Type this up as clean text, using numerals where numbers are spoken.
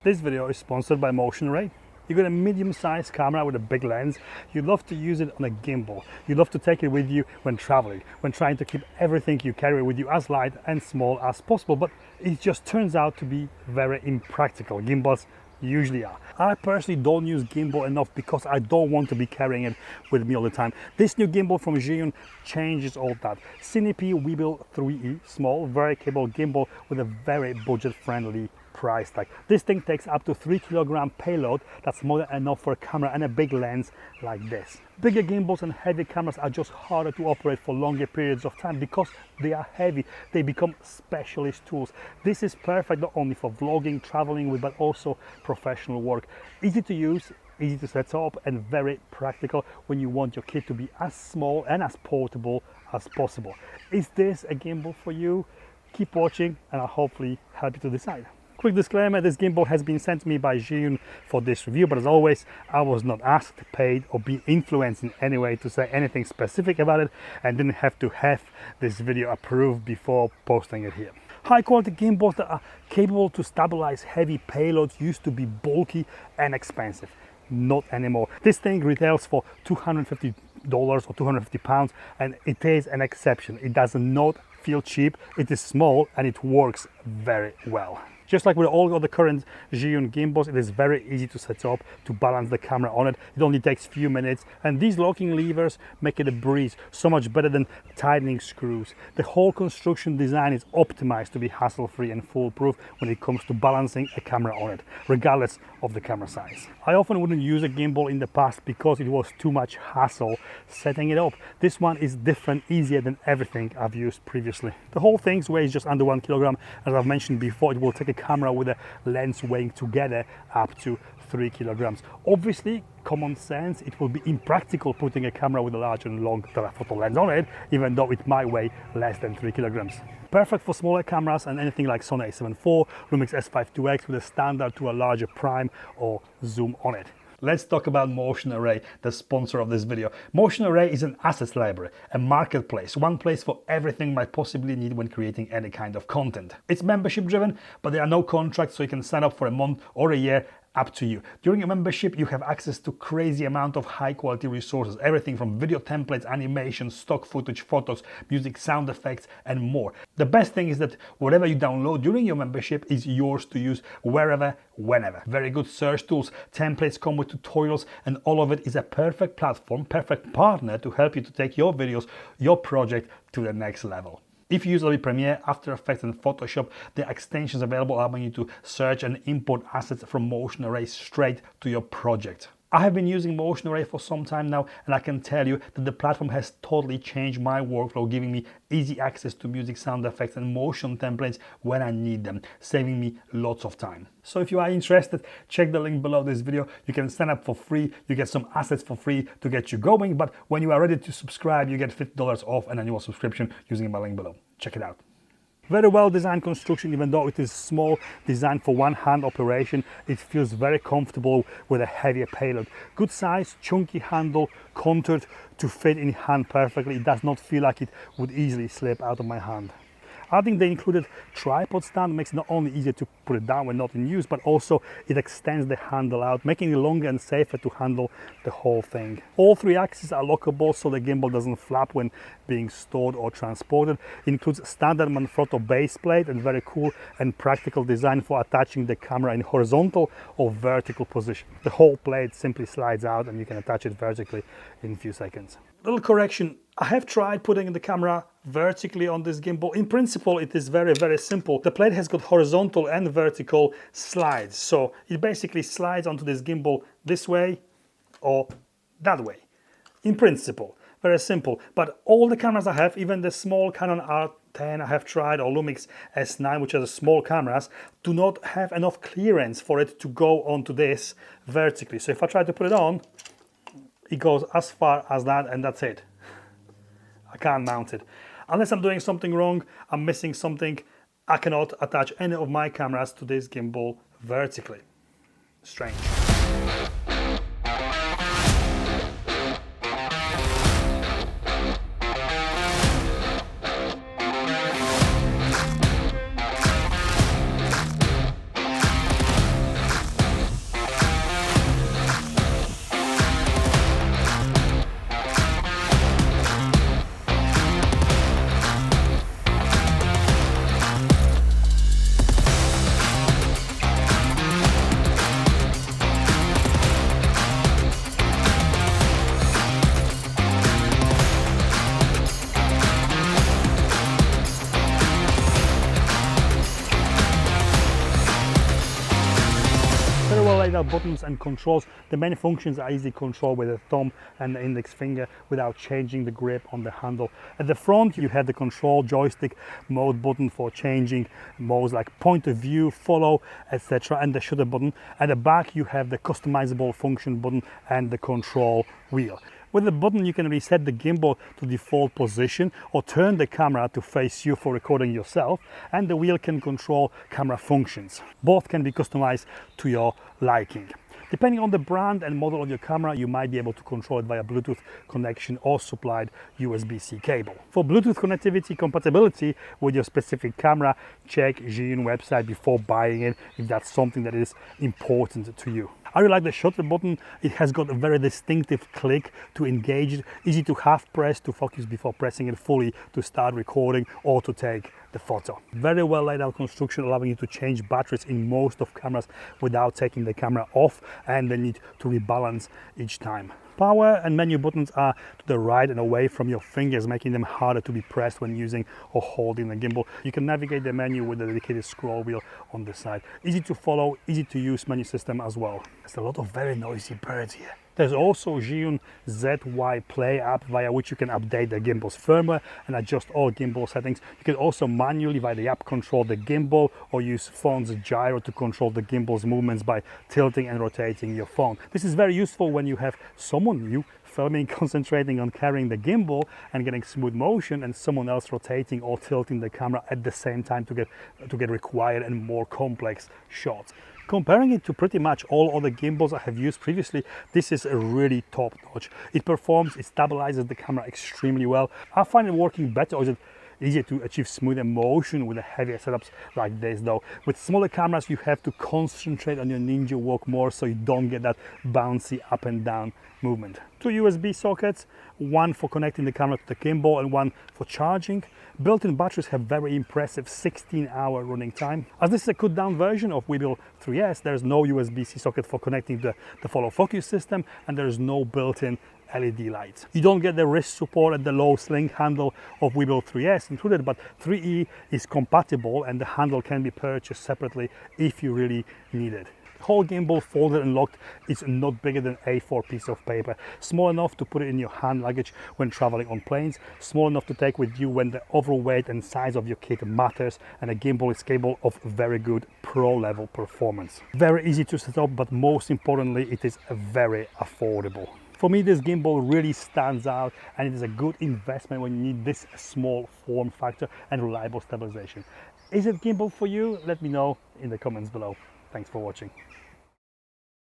This video is sponsored by Motion Array. You got a medium-sized camera with a big lens. You'd love to use it on a gimbal. You'd love to take it with you when traveling, when trying to keep everything you carry with you as light and small as possible. But it just turns out to be very impractical. Gimbals usually are. I personally don't use gimbal enough because I don't want to be carrying it with me all the time. This new gimbal from Zhiyun changes all that. Cinepeer Weebill 3E, small, very capable gimbal with a very budget-friendly price tag. This thing takes up to 3 kilogram payload. That's more than enough for a camera and a big lens like this. Bigger gimbals and heavy cameras are just harder to operate for longer periods of time because they are heavy. They become specialist tools. This is perfect not only for vlogging, traveling with, but also professional work. Easy to use, easy to set up, and very practical when you want your kit to be as small and as portable as possible. Is this a gimbal for you? Keep watching and I'll hopefully help you to decide. Quick disclaimer, this gimbal has been sent to me by Zhiyun for this review, but as always, I was not asked, paid, or be influenced in any way to say anything specific about it, and didn't have to have this video approved before posting it here. High quality gimbals that are capable to stabilize heavy payloads used to be bulky and expensive. Not anymore. This thing retails for $250 or 250 pounds, and it is an exception. It does not feel cheap, it is small, and it works very well. Just like with all of the current Zhiyun gimbals, it is very easy to set up, to balance the camera on it. It only takes a few minutes, and these locking levers make it a breeze, so much better than tightening screws. The whole construction design is optimized to be hassle-free and foolproof when it comes to balancing a camera on it, regardless of the camera size. I often wouldn't use a gimbal in the past because it was too much hassle setting it up. This one is different, easier than everything I've used previously. The whole thing weighs just under 1 kilogram. As I've mentioned before, it will take a camera with a lens weighing together up to 3 kilograms. Obviously, common sense, it will be impractical putting a camera with a large and long telephoto lens on it, even though it might weigh less than 3 kilograms. Perfect for smaller cameras and anything like Sony a7 IV, Lumix S5 with a standard to a larger prime or zoom on it. Let's talk about Motion Array, the sponsor of this video. Motion Array is an assets library, a marketplace, one place for everything you might possibly need when creating any kind of content. It's membership driven, but there are no contracts, so you can sign up for a month or a year, up to you. During your membership, you have access to crazy amount of high quality resources, everything from video templates, animations, stock footage, photos, music, sound effects, and more. The best thing is that whatever you download during your membership is yours to use wherever, whenever. Very good search tools, templates come with tutorials, and all of it is a perfect platform, perfect partner to help you to take your videos, your project to the next level. If you use Adobe Premiere, After Effects, and Photoshop, the extensions available allowing you to search and import assets from Motion Array straight to your project. I have been using Motion Array for some time now, and I can tell you that the platform has totally changed my workflow, giving me easy access to music, sound effects, and motion templates when I need them, saving me lots of time. So if you are interested, check the link below this video. You can sign up for free, you get some assets for free to get you going, but when you are ready to subscribe, you get $50 off an annual subscription using my link below. Check it out. Very well designed construction, even though it is small, designed for one-hand operation. It feels very comfortable with a heavier payload. Good size, chunky handle, contoured to fit in hand perfectly. It does not feel like it would easily slip out of my hand. I think they included tripod stand, makes it not only easier to put it down when not in use, but also it extends the handle out, making it longer and safer to handle the whole thing. All 3 axes are lockable, so the gimbal doesn't flap when being stored or transported. It includes standard Manfrotto base plate and very cool and practical design for attaching the camera in horizontal or vertical position. The whole plate simply slides out and you can attach it vertically in a few seconds. Little correction, I have tried putting the camera vertically on this gimbal. In principle, it is very, very simple. The plate has got horizontal and vertical slides. So it basically slides onto this gimbal this way or that way. In principle, very simple. But all the cameras I have, even the small Canon R10 I have tried, or Lumix S9, which are the small cameras, do not have enough clearance for it to go onto this vertically. So if I try to put it on, it goes as far as that, and that's it. I can't mount it. Unless I'm doing something wrong, I'm missing something, I cannot attach any of my cameras to this gimbal vertically. Strange. laid out buttons and controls. The main functions are easy control with the thumb and the index finger without changing the grip on the handle. At the front you have the control joystick mode button for changing modes like point of view, follow, etc., and the shutter button. At the back you have the customizable function button and the control wheel. With the button you can reset the gimbal to default position or turn the camera to face you for recording yourself, and the wheel can control camera functions. Both can be customized to your liking. Depending on the brand and model of your camera, you might be able to control it via Bluetooth connection or supplied USB-C cable. For Bluetooth connectivity compatibility with your specific camera, check Zhiyun website before buying it if that's something that is important to you. I really like the shutter button. It has got a very distinctive click to engage it, easy to half press to focus before pressing it fully to start recording or to take the photo. Very well laid out construction, allowing you to change batteries in most of cameras without taking the camera off and the need to rebalance each time. Power and menu buttons are to the right and away from your fingers, making them harder to be pressed when using or holding the gimbal. You can navigate the menu with a dedicated scroll wheel on the side. Easy to follow, easy to use menu system as well. There's a lot of very noisy birds here. There's also Zhiyun ZY Play app via which you can update the gimbal's firmware and adjust all gimbal settings. You can also manually via the app control the gimbal or use phone's gyro to control the gimbal's movements by tilting and rotating your phone. This is very useful when you have someone you filming concentrating on carrying the gimbal and getting smooth motion and someone else rotating or tilting the camera at the same time to get required and more complex shots. Comparing it to pretty much all other gimbals I have used previously, this is a really top notch. It performs, it stabilizes the camera extremely well. I find it working better, or is it easier to achieve smoother motion with the heavier setups like this though. With smaller cameras you have to concentrate on your ninja walk more so you don't get that bouncy up and down movement. Two USB sockets, one for connecting the camera to the gimbal and one for charging. Built-in batteries have very impressive 16-hour running time. As this is a cut-down version of Weebill 3S, there is no USB-C socket for connecting the follow focus system, and there is no built-in LED lights. You don't get the wrist support and the low sling handle of Weebill 3S included, but 3E is compatible and the handle can be purchased separately if you really need it. The whole gimbal folded and locked is not bigger than A4 piece of paper, small enough to put it in your hand luggage when traveling on planes, small enough to take with you when the overall weight and size of your kit matters, and a gimbal is capable of very good pro level performance. Very easy to set up, but most importantly it is very affordable. For me, this gimbal really stands out, and it is a good investment when you need this small form factor and reliable stabilization. Is it gimbal for you? Let me know in the comments below. Thanks for watching.